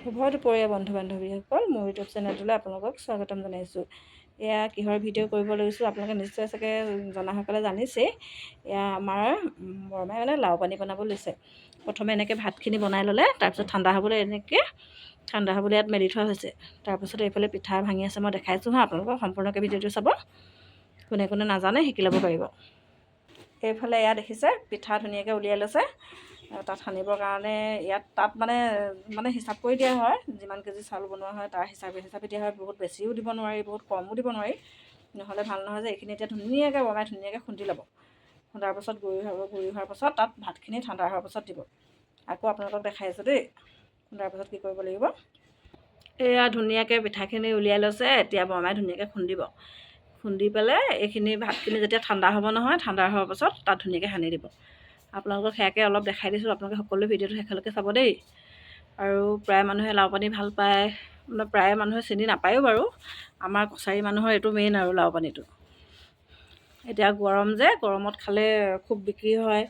শুভ দুপৰীয়া বন্ধু বান্ধৱীসকল, মোৰ ইউটিউব চেনেলটোলৈ আপোনালোকক স্বাগতম জনাইছোঁ। এয়া কিহৰ ভিডিঅ' কৰিব লৈছোঁ আপোনালোকে নিশ্চয় চাগে জনাসকলে জানিছেই। এয়া আমাৰ বৰমাই মানে লাও পানী বনাব লৈছে। প্ৰথমে এনেকৈ ভাতখিনি বনাই ল'লে, তাৰপিছত ঠাণ্ডা হ'বলৈ ইয়াত মেলি থোৱা হৈছে। তাৰপিছত এইফালে পিঠা ভাঙি আছে, মই দেখাইছোঁ হা আপোনালোকক। সম্পূৰ্ণকৈ ভিডিঅ'টো চাব, কোনে কোনে নাজানে শিকি ল'ব পাৰিব। এইফালে এয়া দেখিছে পিঠা ধুনীয়াকৈ উলিয়াই লৈছে। তাত সানিবৰ কাৰণে তাত মানে হিচাপ কৰি দিয়া হয়, যিমান কেজি চাউল বনোৱা হয় তাৰ হিচাপে দিয়া হয়। বহুত বেছিও দিব নোৱাৰি, বহুত কমো দিব নোৱাৰি, নহ'লে ভাল নহয় যে। এইখিনি এতিয়া ধুনীয়াকৈ বনাই ধুনীয়াকৈ খুন্দি ল'ব। খুন্দাৰ পাছত গুড়ি হোৱাৰ পাছত তাত ভাতখিনি ঠাণ্ডা হোৱাৰ পাছত দিব। আকৌ আপোনালোকক দেখাইছোঁ দেই। খুন্দাৰ পাছত কি কৰিব লাগিব, এয়া ধুনীয়াকৈ পিঠাখিনি উলিয়াই লৈছে। এতিয়া বৰমাই ধুনীয়াকৈ খুন্দিব। খুন্দি পেলাই এইখিনি ভাতখিনি যেতিয়া ঠাণ্ডা হ'ব নহয়, ঠাণ্ডা হোৱাৰ পাছত তাত ধুনীয়াকৈ সানি দিব। আপোনালোকক সেয়াকৈ অলপ দেখাই দিছোঁ। আপোনালোকে সকলো ভিডিঅ'টো শেষলৈকে চাব দেই। আৰু প্ৰায় মানুহে লাও পানী ভাল পায়, মানে প্ৰায় মানুহে চিনি নাপায়ো বাৰু। আমাৰ কছাৰী মানুহৰ এইটো মেইন আৰু লাও পানীটো। এতিয়া গৰম যে, গৰমত খালে খুব বিক্ৰী হয়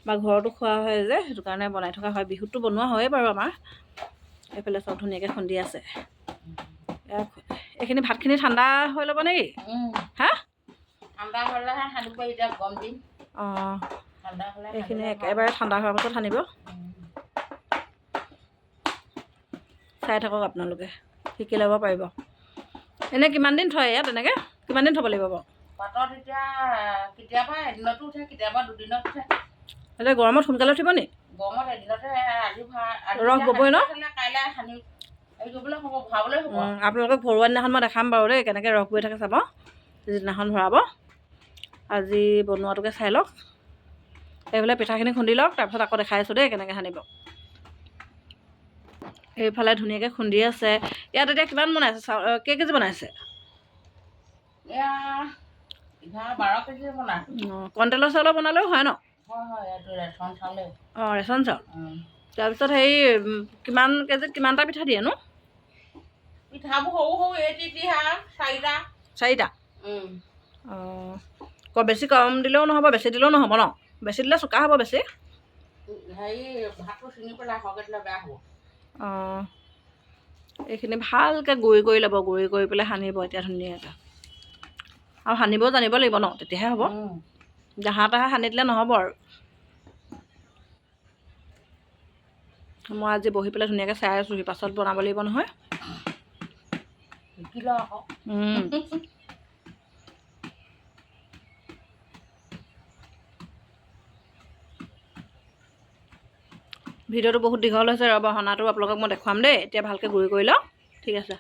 বা ঘৰতো খোৱা হয় যে, সেইটো কাৰণে বনাই থকা হয়। বিহুততো বনোৱা হয়েই বাৰু আমাৰ। এইফালে চব ধুনীয়াকৈ খুন্দি আছে। এইখিনি ভাতখিনি ঠাণ্ডা হৈ ল'ব নেকি? হা ঠাণ্ডা হ'লেহে সানিব, এতিয়া গৰম দিন। অঁ, এইখিনি একেবাৰে ঠাণ্ডা হোৱাৰ পাছত সানিব। চাই থাকক আপোনালোকে, শিকি ল'ব পাৰিব। এনেই কিমান দিন থয় ইয়াত? এনেকৈ কিমান দিন থ'ব লাগিব বাৰু? পাতত এতিয়া কেতিয়াবা এদিনতো উঠে, কেতিয়াবা দুদিনত উঠে। এতিয়া গৰমত সোনকালে উঠিব নি? গৰমত এদিনতে ৰস ববই ন? কাইলৈ সানি হেৰি কৰিবলৈ হ'ব, ভৰাবলৈ হ'ব। আপোনালোকক ভৰোৱা দিনাখন মই দেখাম বাৰু দেই, কেনেকৈ ৰস বৈ থাকে চাব। যিদিনাখন ভৰাব, আজি বনোৱাটোকে চাই লওক। এইফালে পিঠাখিনি খুন্দি লওক, তাৰপিছত আকৌ দেখাই আছোঁ দেই কেনেকৈ সানিব। এইফালে ধুনীয়াকৈ খুন্দি আছে। ইয়াত এতিয়া কিমান বনাইছে? কেই কেজি বনাইছে? এয়া 12 কেজি বনাই। অঁ, কণ্ট্ৰলৰ চাউলৰ বনালেও হয় ন? হয়, এইটো ৰেচন চাউলে। অঁ, ৰেচন চাউল। তাৰপিছত কিমান কেজিত কিমানটা পিঠা দিয়েনো? পিঠাবোৰ সৰু সৰু এইটিহা 4টা। অঁ, বেছি কম দিলেও নহ'ব, বেছি দিলেও নহ'ব ন? বেছি দিলে চোকা হ'ব বেছি। হেৰি ভাতটো ছিঙি পেলাই সৰহকৈ দিলে বেয়া হ'ব। অঁ, এইখিনি ভালকৈ গুড়ি কৰি ল'ব। গুড়ি কৰি পেলাই সানিব এতিয়া ধুনীয়াকৈ। আৰু সানিবও জানিব লাগিব ন, তেতিয়াহে হ'ব। জাহা তাহা সানি দিলে নহ'ব আৰু। মই আজি বহি পেলাই ধুনীয়াকৈ চাই আছোঁ, পাছত বনাব লাগিব নহয়। শিকি লওঁ আকৌ। ভিডিঅ'টো বহুত দীঘল হৈছে, ৰ'ব সনাটো আপোনালোকক মই দেখুৱাম দেই। এতিয়া ভালকৈ গুড়ি কৰি লওঁ, ঠিক আছে।